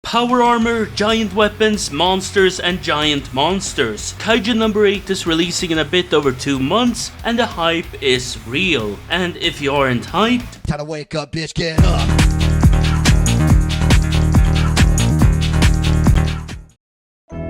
Power armor, giant weapons, monsters, and giant monsters. Kaiju No.8 is releasing in a bit over 2 months, and the hype is real. And if you aren't hyped, time to wake up, bitch, get up.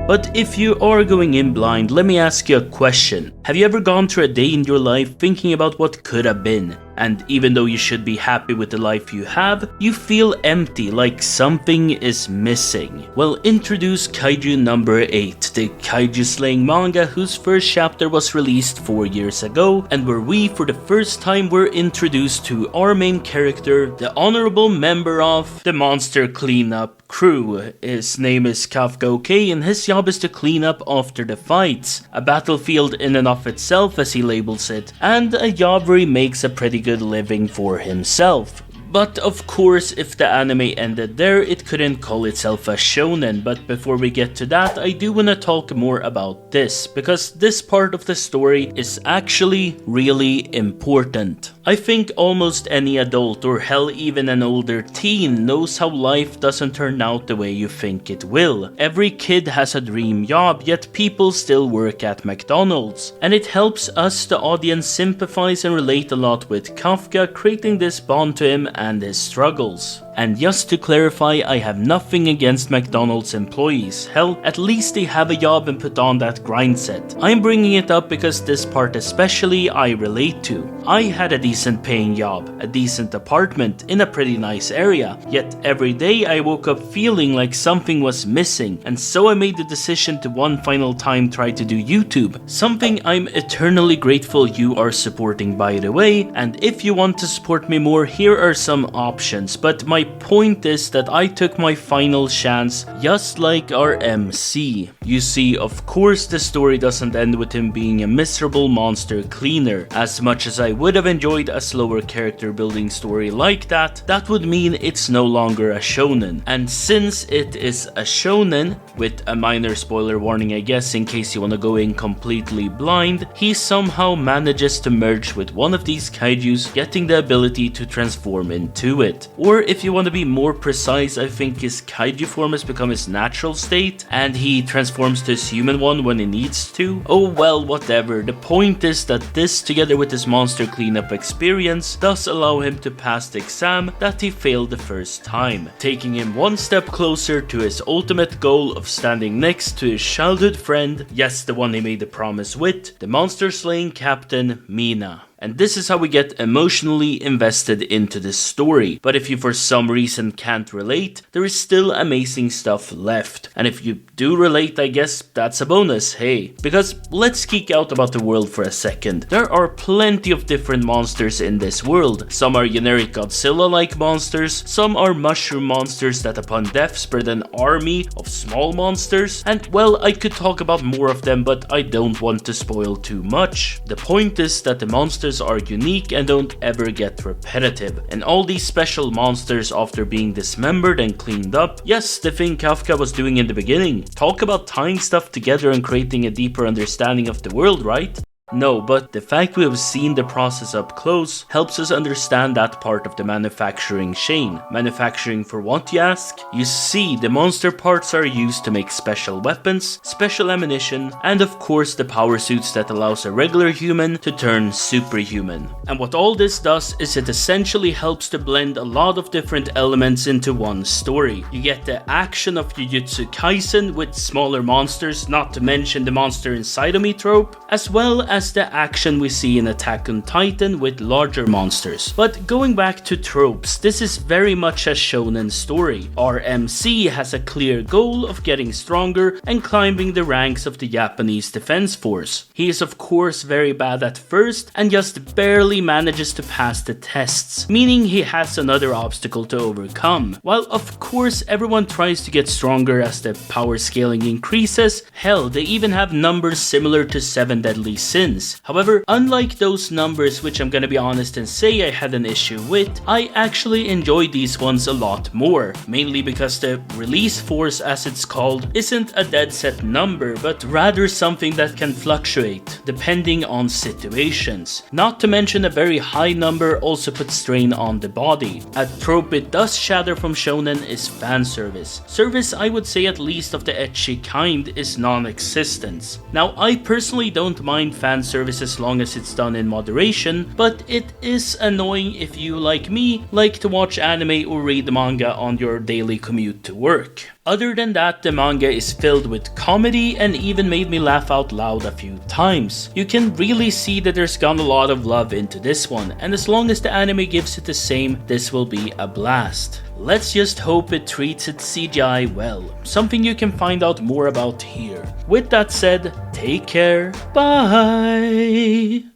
But if you are going in blind, let me ask you a question. Have you ever gone through a day in your life thinking about what could have been? And even though you should be happy with the life you have, you feel empty, like something is missing. Well, introduce Kaiju No.8, the kaiju slaying manga whose first chapter was released 4 years ago, and where we for the first time were introduced to our main character, the honorable member of the monster cleanup crew. His name is Kafka, okay, and his job is to clean up after the fights. A battlefield in and of itself, as he labels it, and a job where he makes a pretty good living for himself. But of course, if the anime ended there, it couldn't call itself a shonen. But before we get to that, I do wanna talk more about this, because this part of the story is actually really important. I think almost any adult, or hell even an older teen, knows how life doesn't turn out the way you think it will. Every kid has a dream job, yet people still work at McDonald's. And it helps us, the audience, sympathize and relate a lot with Kafka, creating this bond to him and his struggles. And just to clarify, I have nothing against McDonald's employees. Hell, at least they have a job and put on that grind set. I'm bringing it up because this part especially I relate to. I had a decent paying job, a decent apartment in a pretty nice area, yet every day I woke up feeling like something was missing, and so I made the decision to one final time try to do YouTube, something I'm eternally grateful you are supporting, by the way. And if you want to support me more, here are some options, but my point is that I took my final chance, just like our MC. You see, of course the story doesn't end with him being a miserable monster cleaner. As much as I would have enjoyed a slower character building story like that, that would mean it's no longer a shonen. And since it is a shonen, with a minor spoiler warning I guess in case you wanna go in completely blind, he somehow manages to merge with one of these kaijus, getting the ability to transform into it. Or if you want to be more precise, I think his kaiju form has become his natural state, and he transforms to his human one when he needs to. Oh well, whatever. The point is that this, together with his monster cleanup experience, does allow him to pass the exam that he failed the first time, taking him one step closer to his ultimate goal of standing next to his childhood friend, yes, the one he made the promise with, the monster slaying captain Mina. And this is how we get emotionally invested into this story. But if you for some reason can't relate, there is still amazing stuff left. And if you do relate, I guess that's a bonus, hey. Because let's geek out about the world for a second. There are plenty of different monsters in this world. Some are generic Godzilla-like monsters, some are mushroom monsters that upon death spread an army of small monsters, and well, I could talk about more of them, but I don't want to spoil too much. The point is that the monsters are unique and don't ever get repetitive, and all these special monsters, after being dismembered and cleaned up, yes, the thing Kafka was doing in the beginning. Talk about tying stuff together and creating a deeper understanding of the world, right? No, but the fact we have seen the process up close helps us understand that part of the manufacturing chain. Manufacturing for what, you ask? You see, the monster parts are used to make special weapons, special ammunition, and of course the power suits that allows a regular human to turn superhuman. And what all this does is it essentially helps to blend a lot of different elements into one story. You get the action of Jujutsu Kaisen with smaller monsters, not to mention the monster inside of me trope, as well as the action we see in Attack on Titan with larger monsters. But going back to tropes, this is very much a shonen story. Our MC has a clear goal of getting stronger and climbing the ranks of the Japanese defense force. He is of course very bad at first and just barely manages to pass the tests, meaning he has another obstacle to overcome. While of course everyone tries to get stronger as the power scaling increases, hell, they even have numbers similar to 7 deadly sins. since. However, unlike those numbers which I'm gonna be honest and say I had an issue with, I actually enjoyed these ones a lot more, mainly because the release force, as it's called, isn't a dead set number, but rather something that can fluctuate depending on situations. Not to mention a very high number also puts strain on the body. A trope it does shatter from shonen is fan service. Service I would say at least of the ecchi kind is non-existent. Now I personally don't mind fan service as long as it's done in moderation, but it is annoying if you, like me, like to watch anime or read manga on your daily commute to work. Other than that, the manga is filled with comedy and even made me laugh out loud a few times. You can really see that there's gone a lot of love into this one, and as long as the anime gives it the same, this will be a blast. Let's just hope it treats its CGI well, something you can find out more about here. With that said, take care, bye!